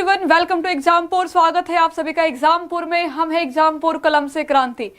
Everyone, welcome to Exampur. स्वागत है आप सभी का एग्जामपुर में। हम है एग्जामपुर कलम से क्रांति।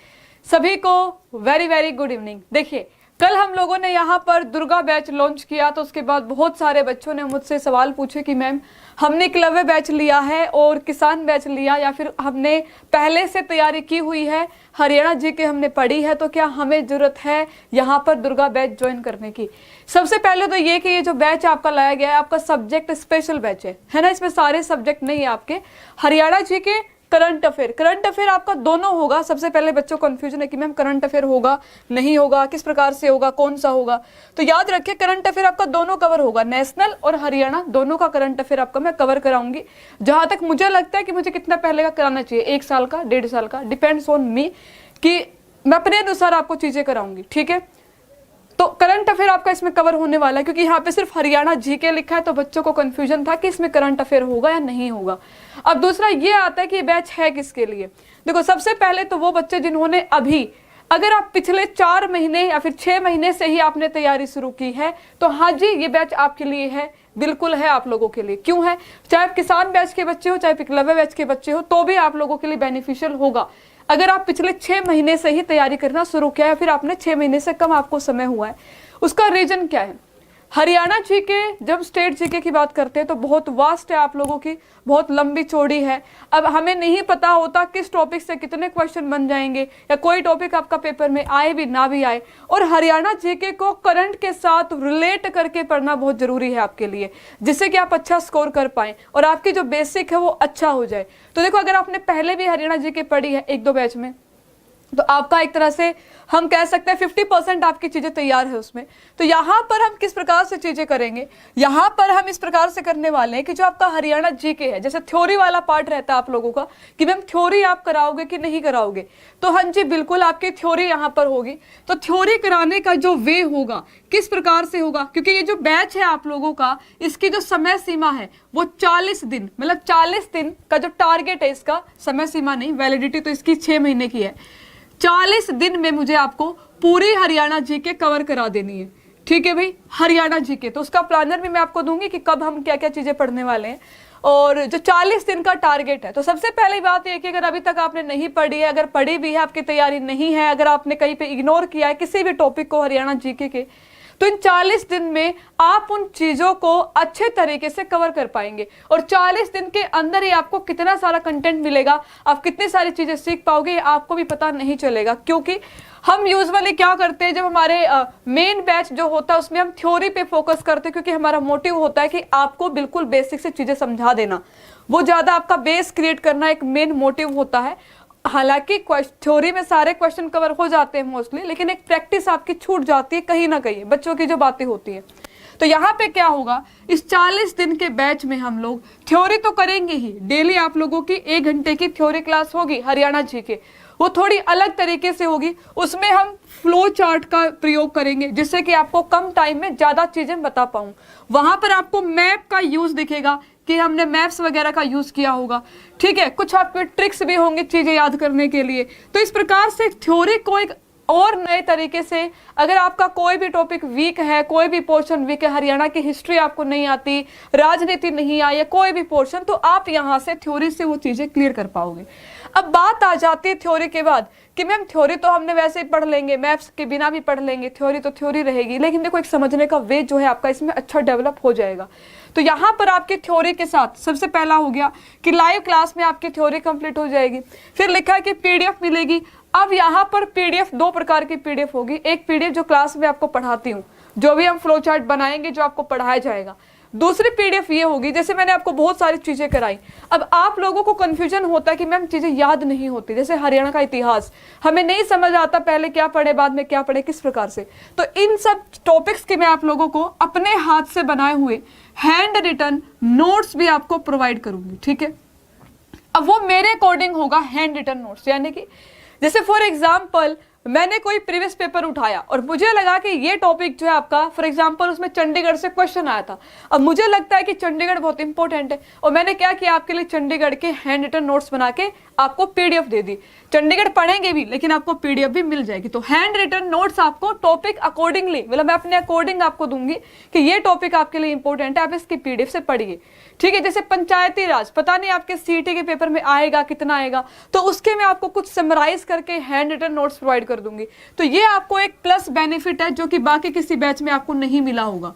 सभी को वेरी वेरी गुड इवनिंग। देखिए, कल हम लोगों ने यहाँ पर दुर्गा बैच लॉन्च किया, तो उसके बाद बहुत सारे बच्चों ने मुझसे सवाल पूछे कि मैम हमने एकलव्य बैच लिया है और किसान बैच लिया, या फिर हमने पहले से तैयारी की हुई है, हरियाणा जी के हमने पढ़ी है, तो क्या हमें जरूरत है यहाँ पर दुर्गा बैच ज्वाइन करने की। सबसे पहले तो ये कि ये जो बैच आपका लाया गया है, आपका सब्जेक्ट स्पेशल बैच है ना। इसमें सारे सब्जेक्ट नहीं है आपके। हरियाणा जी के करंट अफेयर आपका दोनों होगा। सबसे पहले बच्चों को कंफ्यूजन है कि मैम करंट अफेयर होगा नहीं होगा, किस प्रकार से होगा, कौन सा होगा। तो याद रखिए, करंट अफेयर आपका दोनों कवर होगा, नेशनल और हरियाणा दोनों का करंट अफेयर आपका मैं कवर कराऊंगी। जहां तक मुझे लगता है कि मुझे कितना पहले का कराना चाहिए, 1 साल का, 1.5 साल का, डिपेंड्स ऑन मी, कि मैं अपने अनुसार आपको चीजें कराऊंगी। ठीक है, तो करंट अफेयर आपका इसमें कवर होने वाला है, क्योंकि यहाँ पे सिर्फ हरियाणा जीके लिखा है, तो बच्चों को कंफ्यूजन था कि इसमें करंट अफेयर होगा या नहीं होगा। अब दूसरा ये आता है कि बैच है किसके लिए। देखो, सबसे पहले तो वो बच्चे जिन्होंने अभी, अगर आप पिछले 4 महीने या फिर 6 महीने से ही आपने तैयारी शुरू की है, तो हाँ जी, ये बैच आपके लिए है, बिल्कुल है आप लोगों के लिए। क्यों है? चाहे आप किसान बैच के बच्चे हो, चाहे एकलव्य बैच के बच्चे हो, तो भी आप लोगों के लिए बेनिफिशियल होगा। अगर आप पिछले 6 महीने से ही तैयारी करना शुरू किया है, फिर आपने 6 महीने से कम आपको समय हुआ है, उसका रीजन क्या है? हरियाणा जीके, जब स्टेट जीके की बात करते हैं तो बहुत वास्ट है आप लोगों की, बहुत लंबी चौड़ी है। अब हमें नहीं पता होता किस टॉपिक से कितने क्वेश्चन बन जाएंगे, या कोई टॉपिक आपका पेपर में आए भी ना भी आए। और हरियाणा जीके को करंट के साथ रिलेट करके पढ़ना बहुत जरूरी है आपके लिए, जिससे कि आप अच्छा स्कोर कर पाए और आपकी जो बेसिक है वो अच्छा हो जाए। तो देखो, अगर आपने पहले भी हरियाणा जीके पढ़ी है 1-2 बैच में, तो आपका एक तरह से हम कह सकते हैं 50% आपकी चीजें तैयार है उसमें। तो यहाँ पर हम किस प्रकार से चीजें करेंगे, यहाँ पर हम इस प्रकार से करने वाले हैं कि जो आपका हरियाणा जीके है, जैसे थ्योरी वाला पार्ट रहता है आप लोगों का कि मैम थ्योरी आप कराओगे कि नहीं कराओगे, तो हाँ जी बिल्कुल आपकी थ्योरी यहाँ पर होगी। तो थ्योरी कराने का जो वे होगा, किस प्रकार से होगा, क्योंकि ये जो बैच है आप लोगों का, इसकी जो समय सीमा है वो 40 दिन, मतलब 40 दिन का जो टारगेट है, इसका समय सीमा नहीं, वैलिडिटी तो इसकी 6 महीने की है। 40 दिन में मुझे आपको पूरी हरियाणा जीके कवर करा देनी है। ठीक है भाई, हरियाणा जीके, तो उसका प्लानर भी मैं आपको दूंगी कि कब हम क्या क्या चीजें पढ़ने वाले हैं। और जो 40 दिन का टारगेट है, तो सबसे पहली बात यह कि अगर अभी तक आपने नहीं पढ़ी है, अगर पढ़ी भी है, आपकी तैयारी नहीं है, अगर आपने कहीं पे इग्नोर किया है किसी भी टॉपिक को हरियाणा जीके के, तो इन 40 दिन में आप उन चीजों को अच्छे तरीके से कवर कर पाएंगे। और 40 दिन के अंदर ही आपको कितना सारा कंटेंट मिलेगा, आप कितनी सारी चीजें सीख पाओगे, आपको भी पता नहीं चलेगा। क्योंकि हम यूजुअली क्या करते हैं, जब हमारे मेन बैच जो होता है उसमें हम थ्योरी पे फोकस करते हैं, क्योंकि हमारा मोटिव होता है कि आपको बिल्कुल बेसिक से चीजें समझा देना, वो ज्यादा आपका बेस क्रिएट करना एक मेन मोटिव होता है। हालांकि थ्योरी में सारे क्वेश्चन कवर हो जाते हैं मोस्टली, लेकिन एक प्रैक्टिस आपकी छूट जाती है कहीं ना कहीं, बच्चों की जो बातें होती है। तो यहाँ पे क्या होगा, इस 40 दिन के बैच में हम लोग थ्योरी तो करेंगे ही, डेली आप लोगों की 1 घंटे की थ्योरी क्लास होगी हरियाणा जी के, वो थोड़ी अलग तरीके से होगी। उसमें हम फ्लो चार्ट का प्रयोग करेंगे, जिससे कि आपको कम टाइम में ज्यादा चीजें बता पाऊं। वहां पर आपको मैप का यूज दिखेगा कि हमने मैप्स वगैरह का यूज किया होगा। ठीक है, कुछ आपके ट्रिक्स भी होंगे चीजें याद करने के लिए। तो इस प्रकार से थ्योरी को एक और नए तरीके से, अगर आपका कोई भी टॉपिक वीक है, कोई भी पोर्शन वीक है, हरियाणा की हिस्ट्री आपको नहीं आती, राजनीति नहीं आई है, कोई भी पोर्शन, तो आप यहाँ से थ्योरी से वो चीजें क्लियर कर पाओगे। अब बात आ जाती है थ्योरी के बाद कि मैम थ्योरी तो हमने वैसे ही पढ़ लेंगे, मैप्स के बिना भी पढ़ लेंगे, थ्योरी तो थ्योरी रहेगी, लेकिन देखो एक समझने का वे जो है आपका इसमें अच्छा डेवलप हो जाएगा। तो यहाँ पर आपकी थ्योरी के साथ सबसे पहला हो गया कि लाइव क्लास में आपकी थ्योरी कंप्लीट हो जाएगी। फिर लिखा है कि पीडीएफ मिलेगी। अब यहाँ पर पीडीएफ 2 प्रकार की पीडीएफ होगी। एक पीडीएफ जो क्लास में आपको पढ़ाती हूँ, जो भी हम फ्लो चार्ट बनाएंगे, जो आपको पढ़ाया जाएगा। दूसरी पीडीएफ ये होगी, जैसे मैंने आपको बहुत सारी चीजें कराई, अब आप लोगों को कंफ्यूजन होता है कि मैम चीजें याद नहीं होती, जैसे हरियाणा का इतिहास हमें नहीं समझ आता, पहले क्या पढ़े बाद में क्या पढ़े, किस प्रकार से। तो इन सब टॉपिक्स के मैं आप लोगों को अपने हाथ से बनाए हुए हैंड रिटन नोट्स भी आपको प्रोवाइड करूंगी। ठीक है, अब वो मेरे अकॉर्डिंग होगा हैंड रिटन नोट्स, यानी कि जैसे फॉर एग्जाम्पल मैंने कोई प्रीवियस पेपर उठाया और मुझे लगा कि ये टॉपिक जो है आपका, फॉर एग्जांपल उसमें चंडीगढ़ से क्वेश्चन आया था। अब मुझे लगता है कि चंडीगढ़ बहुत इंपॉर्टेंट है, और मैंने क्या किया, आपके लिए चंडीगढ़ के हैंड रिटन नोट्स बना के आपको पीडीएफ दे दी। चंडीगढ़ पढ़ेंगे भी, लेकिन आपको पीडीएफ भी मिल जाएगी। तो हैंड रिटन नोट्स आपको टॉपिक अकॉर्डिंगली, मतलब मैं अपने अकॉर्डिंग आपको दूंगी कि ये टॉपिक आपके लिए इंपॉर्टेंट है, आप इसकी पीडीएफ से पढ़िए, ठीक है। जैसे पंचायती राज, पता नहीं आपके सीईटी के पेपर में आएगा कितना आएगा, तो उसके मैं आपको कुछ समराइज करके हैंड रिटन नोट्स प्रोवाइड कर दूंगी। तो ये आपको एक प्लस बेनिफिट है जो कि बाकी किसी बैच में आपको नहीं मिला होगा,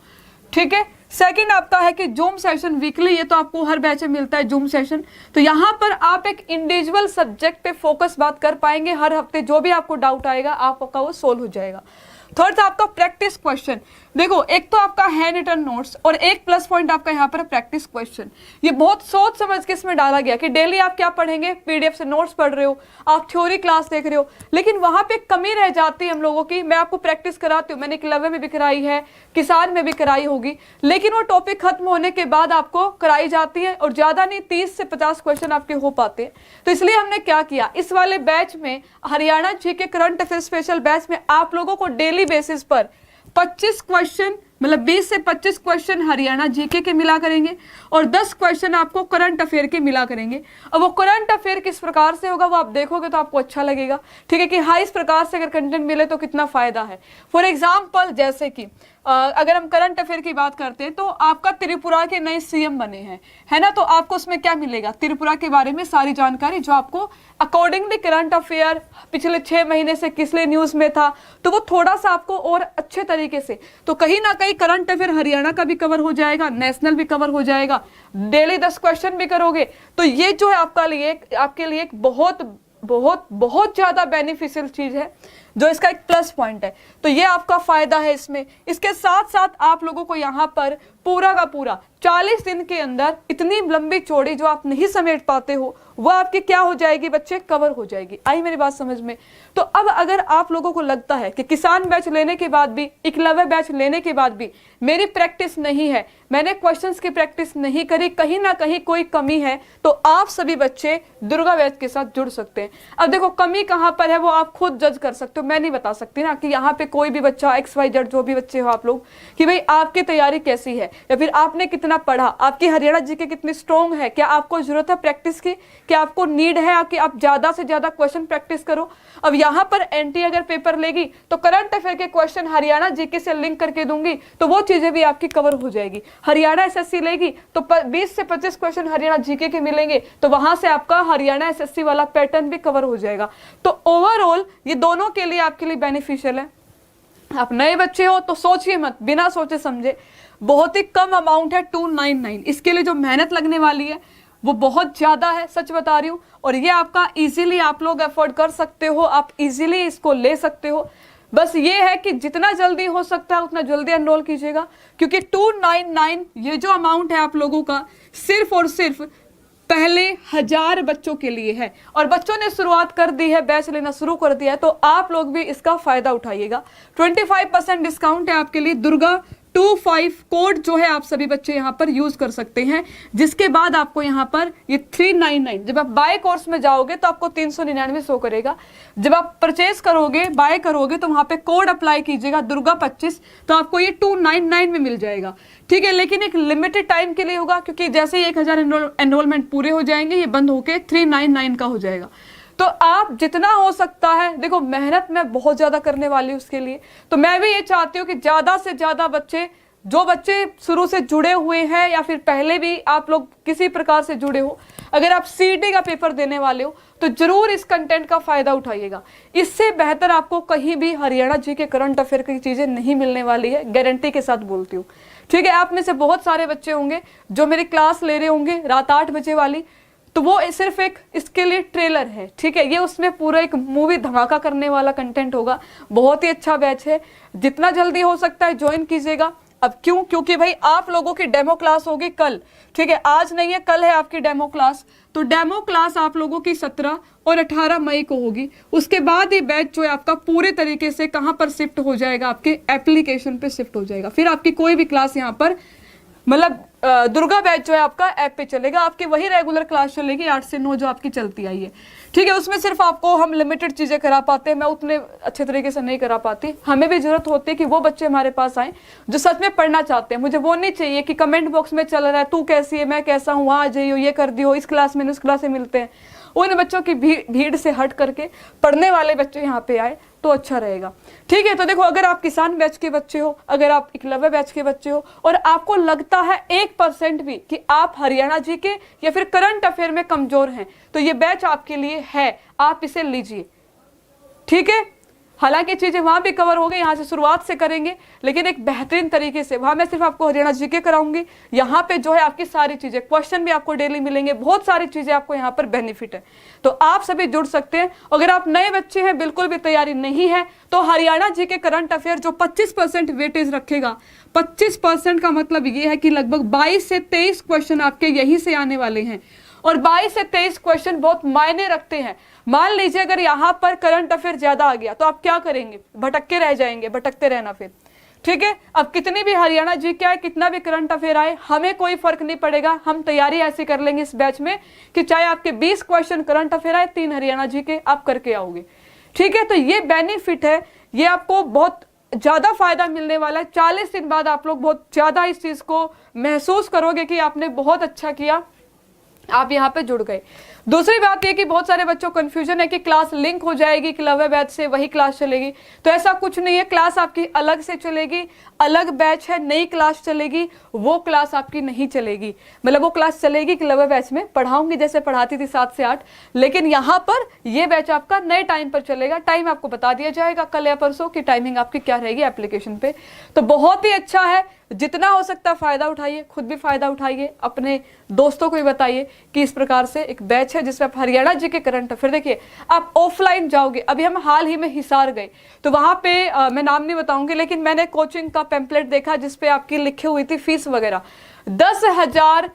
ठीक है। सेकंड आपका है कि जूम सेशन वीकली, ये तो आपको हर बैच में मिलता है जूम सेशन। तो यहाँ पर आप एक इंडिविजुअल सब्जेक्ट पे फोकस बात कर पाएंगे, हर हफ्ते जो भी आपको डाउट आएगा आपका वो सोल्व हो जाएगा। थर्ड आपका प्रैक्टिस क्वेश्चन, देखो एक तो आपका हैंड रिटन नोट्स और एक प्लस पॉइंट आपका यहाँ पर प्रैक्टिस क्वेश्चन। ये बहुत सोच समझ के इसमें डाला गया कि डेली आप क्या पढ़ेंगे, पीडीएफ से नोट्स पढ़ रहे हो, आप थ्योरी क्लास देख रहे हो, लेकिन वहां पे कमी रह जाती है हम लोगों की। मैं आपको प्रैक्टिस कराती हूँ, मैंने एकलव्य में भी कराई है, किसान में भी कराई होगी, लेकिन वो टॉपिक खत्म होने के बाद आपको कराई जाती है और ज्यादा नहीं 30 से 50 क्वेश्चन आपके हो पाते हैं। तो इसलिए हमने क्या किया, इस वाले बैच में Haryana GK current affair special batch में आप लोगों को डेली बेसिस पर 25 क्वेश्चन, मतलब 20 से 25 क्वेश्चन हरियाणा जीके के मिला करेंगे और 10 क्वेश्चन आपको करंट अफेयर के मिला करेंगे। और वो करंट अफेयर किस प्रकार से होगा वो आप देखोगे तो आपको अच्छा लगेगा, ठीक है, कि हाँ इस प्रकार से अगर कंटेंट मिले तो कितना फायदा है। फॉर एग्जाम्पल जैसे कि अगर हम करंट अफेयर की बात करते हैं तो आपका त्रिपुरा के नए सीएम बने हैं, है ना, तो आपको उसमें क्या मिलेगा, त्रिपुरा के बारे में सारी जानकारी जो आपको अकॉर्डिंगली करंट अफेयर पिछले 6 महीने से किस लिए न्यूज में था, तो वो थोड़ा सा आपको और अच्छे तरीके से, तो कहीं ना कहीं करंट अफेयर हरियाणा का भी कवर हो जाएगा, नेशनल भी कवर हो जाएगा, डेली 10 क्वेश्चन भी करोगे। तो ये जो है आपके लिए एक बहुत बहुत बहुत ज्यादा बेनिफिशियल चीज है, जो इसका एक प्लस पॉइंट है। तो ये आपका फायदा है इसमें। इसके साथ साथ आप लोगों को यहाँ पर पूरा का पूरा 40 दिन के अंदर इतनी लंबी चौड़ी जो आप नहीं समेट पाते हो वो आपकी क्या हो जाएगी बच्चे, कवर हो जाएगी। आई मेरी बात समझ में। तो अब अगर आप लोगों को लगता है कि किसान बैच लेने के बाद भी, एकलव्य बैच लेने के बाद भी मेरी प्रैक्टिस नहीं है, मैंने क्वेश्चंस की प्रैक्टिस नहीं करी, कहीं ना कहीं कोई कमी है, तो आप सभी बच्चे दुर्गा बैच के साथ जुड़ सकते हैं। अब देखो कमी कहाँ पर है वो आप खुद जज कर सकते हो, मैं नहीं बता सकती ना कि यहाँ पे कोई भी बच्चा XYZ जो भी बच्चे हो आप लोग, कि भाई आपकी तैयारी कैसी है या फिर आपने कितना पढ़ा, आपकी हरियाणा जीके कितनी स्ट्रॉन्ग है, क्या आपको जरूरत है प्रैक्टिस की, क्या आपको नीड है कि आप ज्यादा से ज्यादा क्वेश्चन प्रैक्टिस करो। अब यहाँ पर एनटी अगर पेपर लेगी तो करंट अफेयर के क्वेश्चन हरियाणा जीके से लिंक करके दूंगी, तो वो चीजें भी आपकी कवर हो जाएगी। हरियाणा एसएससी लेगी तो 20 से 25 क्वेश्चन हरियाणा जीके के मिलेंगे, तो वहां से आपका हरियाणा एसएससी वाला पैटर्न भी कवर हो जाएगा। तो ओवरऑल ये दोनों के लिए आपके लिए बेनिफिशियल है। आप नए बच्चे हो तो सोचिए मत, बिना सोचे समझे, बहुत ही कम अमाउंट है 299। इसके लिए जो मेहनत लगने वाली है वो बहुत ज्यादा है, सच बता रही हूँ। और ये आपका इजीली आप लोग अफोर्ड कर सकते हो, आप इजीली इसको ले सकते हो। बस ये है कि जितना जल्दी हो सकता है उतना जल्दी एनरोल कीजिएगा, क्योंकि 299 ये जो अमाउंट है आप लोगों का सिर्फ और सिर्फ पहले 1000 बच्चों के लिए है। और बच्चों ने शुरुआत कर दी है, बैच लेना शुरू कर दिया है, तो आप लोग भी इसका फायदा उठाइएगा। 25% डिस्काउंट है आपके लिए। दुर्गा 25 कोड जो है आप सभी बच्चे यहाँ पर यूज कर सकते हैं, जिसके बाद आपको यहाँ पर ये 399, जब आप बाय कोर्स में जाओगे तो आपको 399 शो करेगा। जब आप परचेज करोगे, बाय करोगे, तो वहां पे कोड अप्लाई कीजिएगा दुर्गा 25, तो आपको ये 299 में मिल जाएगा, ठीक है। लेकिन एक लिमिटेड टाइम के लिए होगा, क्योंकि जैसे ही 1000 एनरोलमेंट पूरे हो जाएंगे ये बंद होके 399 का हो जाएगा। तो आप जितना हो सकता है, देखो मेहनत मैं बहुत ज्यादा करने वाली हूँ उसके लिए, तो मैं भी ये चाहती हूँ कि ज्यादा से ज्यादा बच्चे, जो बच्चे शुरू से जुड़े हुए हैं या फिर पहले भी आप लोग किसी प्रकार से जुड़े हो, अगर आप सीईटी का पेपर देने वाले हो तो जरूर इस कंटेंट का फायदा उठाइएगा। इससे बेहतर आपको कहीं भी हरियाणा जी के करंट अफेयर की चीजें नहीं मिलने वाली है, गारंटी के साथ बोलती हूँ, ठीक है। आप में से बहुत सारे बच्चे होंगे जो मेरी क्लास ले रहे होंगे रात 8 बजे वाली, तो वो सिर्फ एक इसके लिए ट्रेलर है, ठीक है। ये उसमें पूरा एक मूवी धमाका करने वाला कंटेंट होगा। बहुत ही अच्छा बैच है, जितना जल्दी हो सकता है ज्वाइन कीजिएगा। अब क्यों, क्योंकि भाई आप लोगों की डेमो क्लास होगी कल, ठीक है, आज नहीं है, कल है आपकी डेमो क्लास। तो डेमो क्लास आप लोगों की 17 और 18 मई को होगी। उसके बाद ये बैच जो है आपका पूरे तरीके से कहाँ पर शिफ्ट हो जाएगा, आपके एप्लीकेशन पे शिफ्ट हो जाएगा। फिर आपकी कोई भी क्लास यहाँ पर, मतलब दुर्गा बैच जो है आपका ऐप पे चलेगा, आपकी वही रेगुलर क्लास चलेगी 8 से 9 जो आपकी चलती आई है, ठीक है। उसमें सिर्फ आपको हम लिमिटेड चीजें करा पाते हैं, मैं उतने अच्छे तरीके से नहीं करा पाती। हमें भी जरूरत होती है कि वो बच्चे हमारे पास आए जो सच में पढ़ना चाहते हैं। मुझे वो नहीं चाहिए कि कमेंट बॉक्स में चल रहा है तू कैसी है, मैं कैसा हूँ, वहाँ आ जाइयो, ये कर दियो, इस क्लास में उस क्लास में मिलते हैं, उन बच्चों की भीड़ से हट करके पढ़ने वाले बच्चे यहाँ पे आए तो अच्छा रहेगा। ठीक है, तो देखो अगर आप किसान बैच के बच्चे हो, अगर आप एकलव्य बैच के बच्चे हो और आपको लगता है 1% भी कि आप हरियाणा जी के या फिर करंट अफेयर में कमजोर हैं, तो ये बैच आपके लिए है, आप इसे लीजिए। ठीक है, हालांकि चीजें वहां भी कवर हो गई, यहाँ से शुरुआत से करेंगे लेकिन एक बेहतरीन तरीके से। वहां मैं सिर्फ आपको हरियाणा जीके कराऊंगी, यहाँ पे जो है आपकी सारी चीजें, क्वेश्चन भी आपको डेली मिलेंगे, बहुत सारी चीजें आपको यहाँ पर बेनिफिट है। तो आप सभी जुड़ सकते हैं। अगर आप नए बच्चे हैं, बिल्कुल भी तैयारी नहीं है, तो हरियाणा जीके करंट अफेयर जो 25% वेटेज रखेगा, 25% का मतलब ये है कि लगभग 22 से 23 क्वेश्चन आपके यहीं से आने वाले हैं और 22 से 23 क्वेश्चन बहुत मायने रखते हैं। मान लीजिए अगर यहाँ पर करंट अफेयर ज्यादा आ गया तो आप क्या करेंगे? भटकते रह जाएंगे, भटकते रहना फिर। ठीक है, अब कितनी भी हरियाणा जीके आए, कितना भी करंट अफेयर आए, हमें कोई फर्क नहीं पड़ेगा। हम तैयारी ऐसी कर लेंगे इस बैच में कि चाहे आपके 20 क्वेश्चन करंट अफेयर आए, 3 हरियाणा जीके आप करके आओगे। ठीक है, तो ये बेनिफिट है, ये आपको बहुत ज्यादा फायदा मिलने वाला है। 40 दिन बाद आप लोग बहुत ज्यादा इस चीज को महसूस करोगे कि आपने बहुत अच्छा किया, आप यहाँ पे जुड़ गए। दूसरी बात ये कि बहुत सारे बच्चों को कंफ्यूजन है कि क्लास लिंक हो जाएगी एकलव्य बैच से, वही क्लास चलेगी। तो ऐसा कुछ नहीं है, क्लास आपकी अलग से चलेगी, अलग बैच है, नई क्लास चलेगी, वो क्लास आपकी नहीं चलेगी। मतलब वो क्लास चलेगी एकलव्य बैच में, पढ़ाऊंगी जैसे पढ़ाती थी 7 से 8, लेकिन यहाँ पर ये बैच आपका नए टाइम पर चलेगा। टाइम आपको बता दिया जाएगा कल या परसों की टाइमिंग आपकी क्या रहेगी एप्लीकेशन पे। तो बहुत ही अच्छा है, जितना हो सकता है फायदा उठाइए, खुद भी फायदा उठाइए, अपने दोस्तों को भी बताइए कि इस प्रकार से एक बैच है जिसमें आप हरियाणा जी के करंट अफेयर, देखिए आप ऑफलाइन जाओगे। अभी हम हाल ही में हिसार गए तो वहां पे मैं नाम नहीं बताऊंगी, लेकिन मैंने कोचिंग का पैम्पलेट देखा जिसपे आपकी लिखी हुई थी फीस वगैरह 10,000,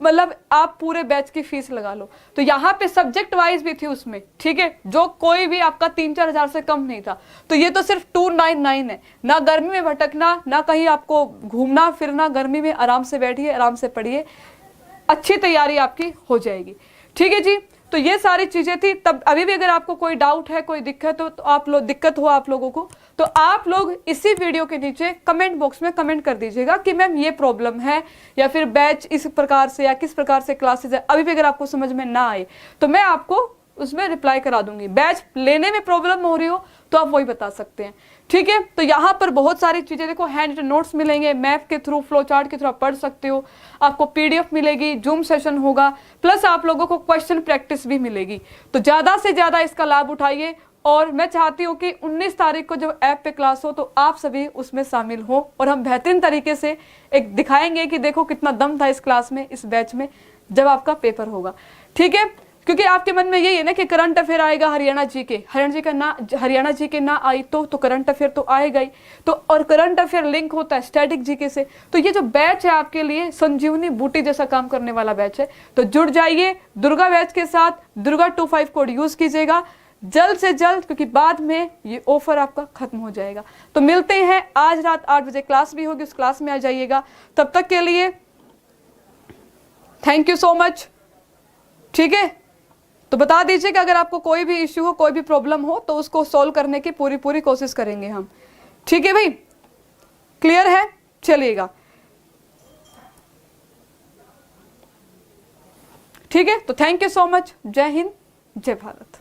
मतलब आप पूरे बैच की फीस लगा लो। तो यहाँ पे सब्जेक्ट वाइज भी थी उसमें, ठीक है, जो कोई भी आपका 3-4 हजार से कम नहीं था। तो ये तो सिर्फ 299 है, ना गर्मी में भटकना, ना कहीं आपको घूमना फिरना, गर्मी में आराम से बैठिए, आराम से पढ़िए, अच्छी तैयारी आपकी हो जाएगी। ठीक है जी, तो ये सारी चीजें थी। तब अभी भी अगर आपको कोई डाउट है, कोई दिक्कत हो, तो आप लोग दिक्कत हो आप लोगों को, तो आप लोग इसी वीडियो के नीचे कमेंट बॉक्स में कमेंट कर दीजिएगा कि मैम ये प्रॉब्लम है, या फिर बैच इस प्रकार से या किस प्रकार से क्लासेस है। अभी भी अगर आपको समझ में ना आए तो मैं आपको उसमें रिप्लाई करा दूंगी। बैच लेने में प्रॉब्लम हो रही हो तो आप वही बता सकते हैं। ठीक है, तो यहाँ पर बहुत सारी चीजें देखो, हैंड रिटन नोट्स मिलेंगे, मैप के थ्रू, फ्लो चार्ट के थ्रू आप पढ़ सकते हो, आपको पीडीएफ मिलेगी, जूम सेशन होगा, प्लस आप लोगों को क्वेश्चन प्रैक्टिस भी मिलेगी। तो ज्यादा से ज्यादा इसका लाभ उठाइए। और मैं चाहती हूँ कि 19 तारीख को जब ऐप पे क्लास हो तो आप सभी उसमें शामिल हो और हम बेहतरीन तरीके से एक दिखाएंगे कि देखो कितना दम था इस क्लास में, इस बैच में, जब आपका पेपर होगा। ठीक है, क्योंकि आपके मन में यही है ना कि करंट अफेयर आएगा हरियाणा जी के, हरियाणा जी के ना आई तो करंट अफेयर तो आएगा ही। तो और करंट अफेयर लिंक होता है स्टैटिक जीके से। तो ये जो बैच है आपके लिए संजीवनी बूटी जैसा काम करने वाला बैच है। तो जुड़ जाइए दुर्गा बैच के साथ, दुर्गा 25 कोड यूज कीजिएगा जल्द से जल्द, क्योंकि बाद में ये ऑफर आपका खत्म हो जाएगा। तो मिलते हैं, आज रात 8 बजे क्लास भी होगी, उस क्लास में आ जाइएगा। तब तक के लिए थैंक यू सो मच। ठीक है, तो बता दीजिएगा अगर आपको कोई भी इश्यू हो, कोई भी प्रॉब्लम हो, तो उसको सॉल्व करने की पूरी कोशिश करेंगे हम। ठीक है भाई, क्लियर है? चलिएगा, ठीक है, तो थैंक यू सो मच। जय हिंद, जय भारत।